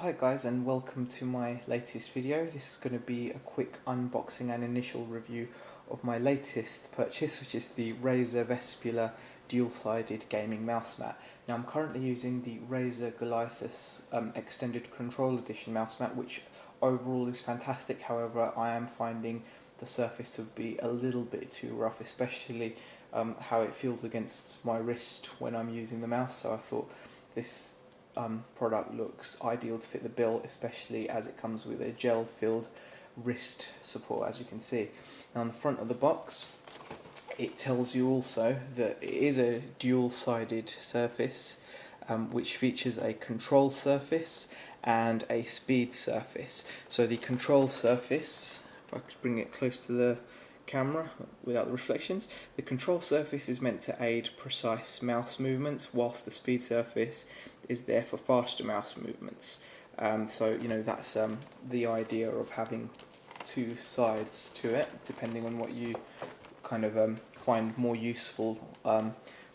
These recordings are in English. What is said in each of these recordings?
Hi guys, and welcome to my latest video. This is going to be a quick unboxing and initial review of my latest purchase, which is the Razer Vespula dual-sided gaming mouse mat. Now I'm currently using the Razer Extended Control Edition mouse mat, which overall is fantastic. However, I am finding the surface to be a little bit too rough, especially how it feels against my wrist when I'm using the mouse. So I thought this product looks ideal to fit the bill, especially as it comes with a gel-filled wrist support, as you can see. Now on the front of the box it tells you also that it is a dual-sided surface, which features a control surface and a speed surface. So the control surface, if I could bring it close to the camera without the reflections, the control surface is meant to aid precise mouse movements, whilst the speed surface is there for faster mouse movements. So you know, that's the idea of having two sides to it, depending on what you kind of find more useful,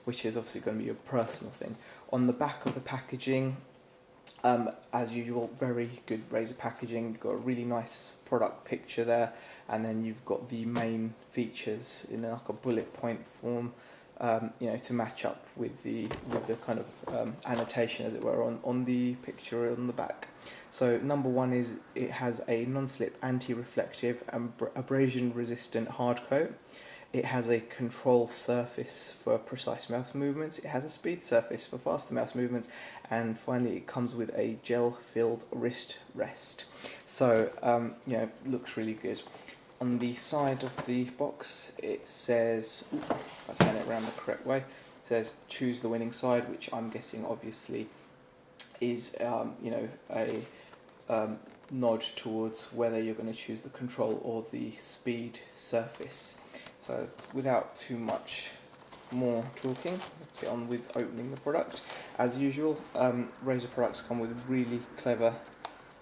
which is obviously going to be a personal thing. On the back of the packaging, as usual, very good Razer packaging. You've got a really nice product picture there, and then you've got the main features in like a bullet point form, you know, to match up with the kind of annotation, as it were, on the picture on the back. So number one is it has a non-slip, anti-reflective and abrasion-resistant hard coat. It has a control surface for precise mouse movements. It has a speed surface for faster mouse movements, and finally it comes with a gel-filled wrist rest. So you know, looks really good. On the side of the box it says, if I turn it around the correct way, it says choose the winning side, which I'm guessing obviously is you know, a nod towards whether you're going to choose the control or the speed surface. So without too much more talking, let's get on with opening the product. As usual, Razer products come with really clever,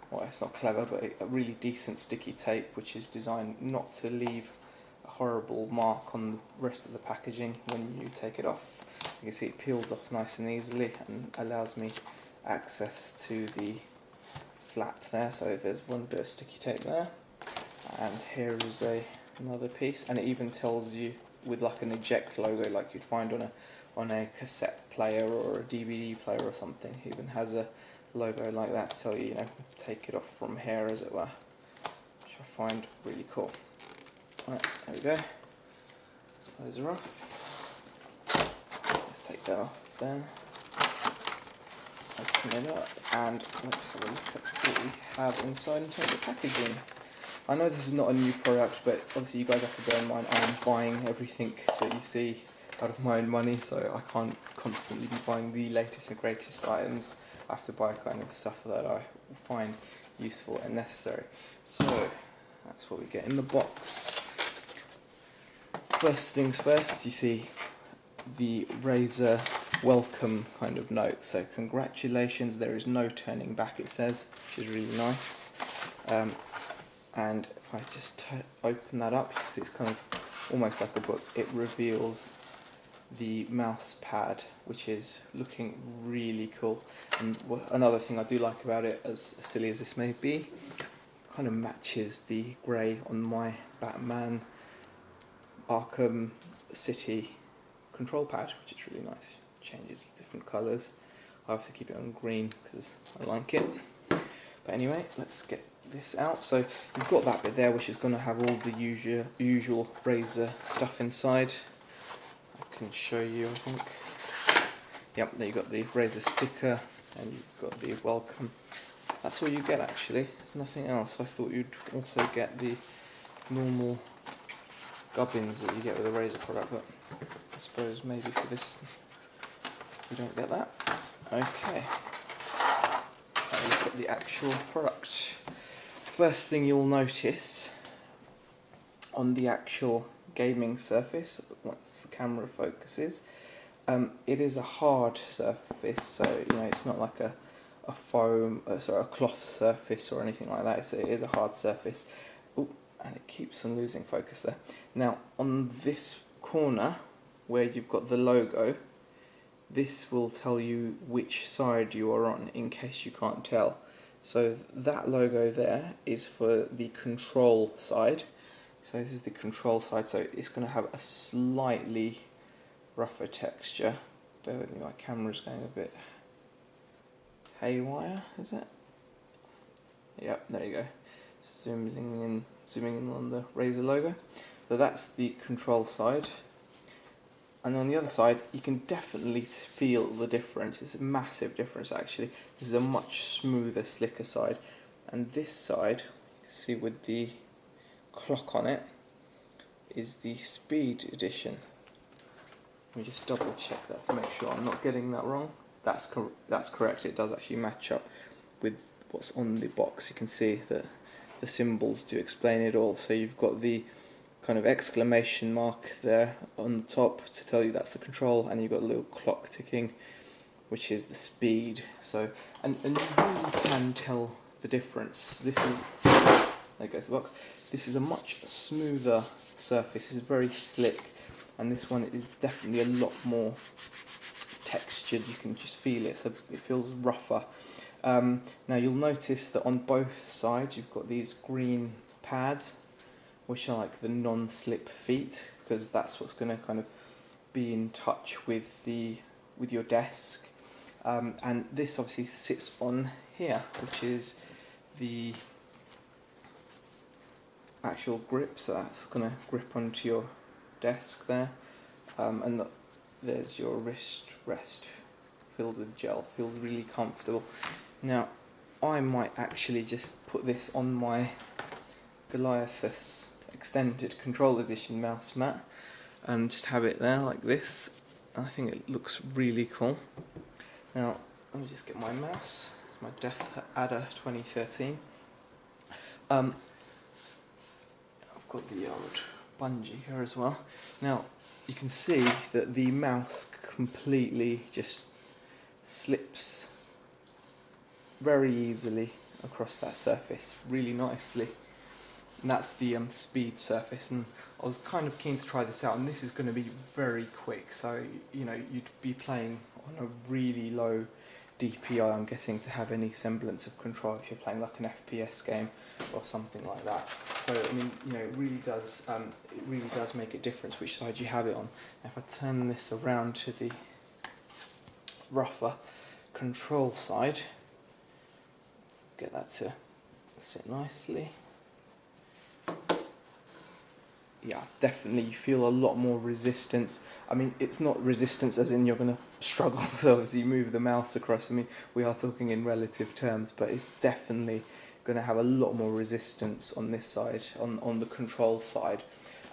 well, it's not clever, but a really decent sticky tape, which is designed not to leave a horrible mark on the rest of the packaging when you take it off. You can see it peels off nice and easily and allows me access to the flap there. So there's one bit of sticky tape there, and here is another piece, and it even tells you with like an eject logo, like you'd find on a cassette player or a DVD player or something. It even has a logo like that to tell you, you know, take it off from here, as it were, which I find really cool. Right, there we go. Those are off. Let's take that off there. Open it up and let's have a look at what we have inside in terms of packaging. I know this is not a new product, but obviously you guys have to bear in mind I'm buying everything that you see out of my own money, so I can't constantly be buying the latest and greatest items. I have to buy kind of stuff that I find useful and necessary. So that's what we get in the box. First things first, you see the Razer welcome kind of note. So congratulations, there is no turning back, it says, which is really nice. And if I just open that up, because it's kind of almost like a book, it reveals the mouse pad, which is looking really cool. And another thing I do like about it, as silly as this may be, kind of matches the grey on my Batman Arkham City control pad, which is really nice. Changes different colours. I obviously keep it on green because I like it. But anyway, let's get this out. So you've got that bit there, which is going to have all the usual Razer stuff inside. I can show you, I think. Yep, there you've got the Razer sticker and you've got the welcome. That's all you get, actually. There's nothing else. I thought you'd also get the normal gubbins that you get with a Razer product, but I suppose maybe for this you don't get that. Okay, let's have a look at the actual product. First thing you'll notice on the actual gaming surface, once the camera focuses, it is a hard surface, so you know, it's not like a foam, sorry, a cloth surface or anything like that. So it is a hard surface. Ooh, and it keeps on losing focus there. Now on this corner where you've got the logo, this will tell you which side you are on, in case you can't tell. So that logo there is for the control side. So this is the control side, so it's going to have a slightly rougher texture. Bear with me, my camera's going a bit haywire, is it? Yep, there you go. Zooming in on the Razer logo. So that's the control side. And on the other side, you can definitely feel the difference. It's a massive difference actually. This is a much smoother, slicker side. And this side, you can see with the clock on it, is the speed edition. Let me just double check that to make sure I'm not getting that wrong. That's correct, it does actually match up with what's on the box. You can see that the symbols do explain it all. So you've got the kind of exclamation mark there on the top to tell you that's the control, and you've got a little clock ticking, which is the speed. So and you really can tell the difference. This is, there goes the box. This is a much smoother surface. This is very slick, and this one is definitely a lot more textured. You can just feel it. So it feels rougher. Now you'll notice that on both sides you've got these green pads, which are like the non-slip feet, because that's what's going to kind of be in touch with your desk. And this obviously sits on here, which is the actual grip, so that's going to grip onto your desk there. And there's your wrist rest filled with gel. Feels really comfortable. Now I might actually just put this on my Goliathus Extended Control Edition mouse mat and just have it there like this. I think it looks really cool. Now let me just get my mouse. It's my Death Adder 2013. I've got the old bungee here as well. Now you can see that the mouse completely just slips very easily across that surface, really nicely. And that's the speed surface, and I was kind of keen to try this out, and this is going to be very quick, so you know, you'd be playing on a really low DPI, I'm guessing, to have any semblance of control if you're playing like an FPS game or something like that. So I mean, you know, it really does make a difference which side you have it on. Now, if I turn this around to the rougher control side, get that to sit nicely. Yeah, definitely you feel a lot more resistance. I mean, it's not resistance as in you're going to struggle to obviously move the mouse across. I mean, we are talking in relative terms, but it's definitely going to have a lot more resistance on this side, on the control side.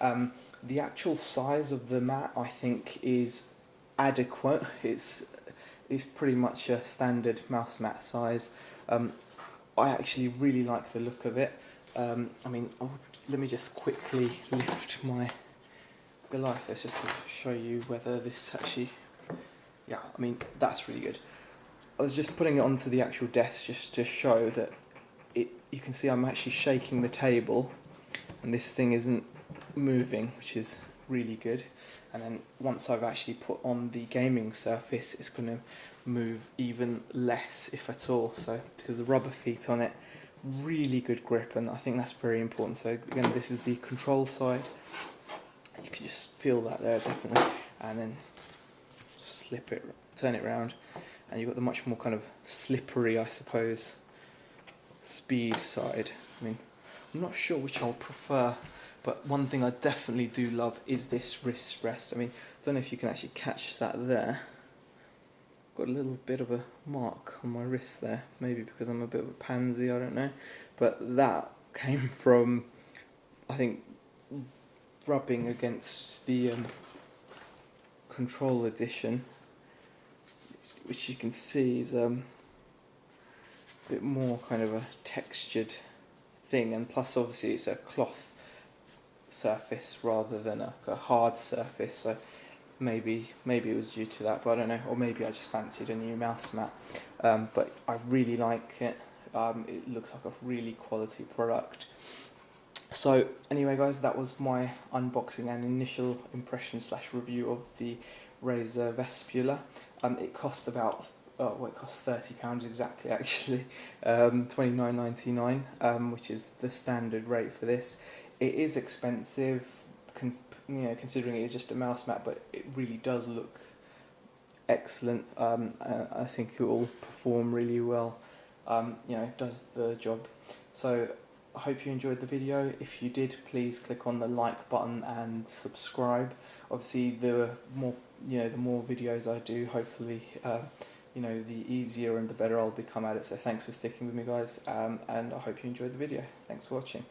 The actual size of the mat, I think, is adequate. It's pretty much a standard mouse mat size. I actually really like the look of it. I mean, let me just quickly lift my Goliathus just to show you whether this actually, yeah, I mean, that's really good. I was just putting it onto the actual desk just to show that you can see I'm actually shaking the table and this thing isn't moving, which is really good. And then once I've actually put on the gaming surface, it's going to move even less, if at all. So because the rubber feet on it, really good grip, and I think that's very important. So again, this is the control side. You can just feel that there, definitely. And then slip it, turn it around, and you've got the much more kind of slippery, I suppose, speed side. I mean, I'm not sure which I'll prefer, but one thing I definitely do love is this wrist rest. I mean, I don't know if you can actually catch that there. Got a little bit of a mark on my wrist there, maybe because I'm a bit of a pansy, I don't know, but that came from, I think, rubbing against the Control Edition, which you can see is a bit more kind of a textured thing, and plus obviously it's a cloth surface rather than a hard surface, so maybe it was due to that, but I don't know, or maybe I just fancied a new mouse mat. But I really like it. It looks like a really quality product. So anyway guys, that was my unboxing and initial impression / review of the Razer Vespula. It cost about well, it costs £30 exactly actually, £29.99, which is the standard rate for this. It is expensive, considering it is just a mouse mat, but it really does look excellent. I think it will perform really well. It does the job. So I hope you enjoyed the video. If you did, please click on the like button and subscribe. Obviously, the more videos I do, hopefully, the easier and the better I'll become at it. So thanks for sticking with me, guys, and I hope you enjoyed the video. Thanks for watching.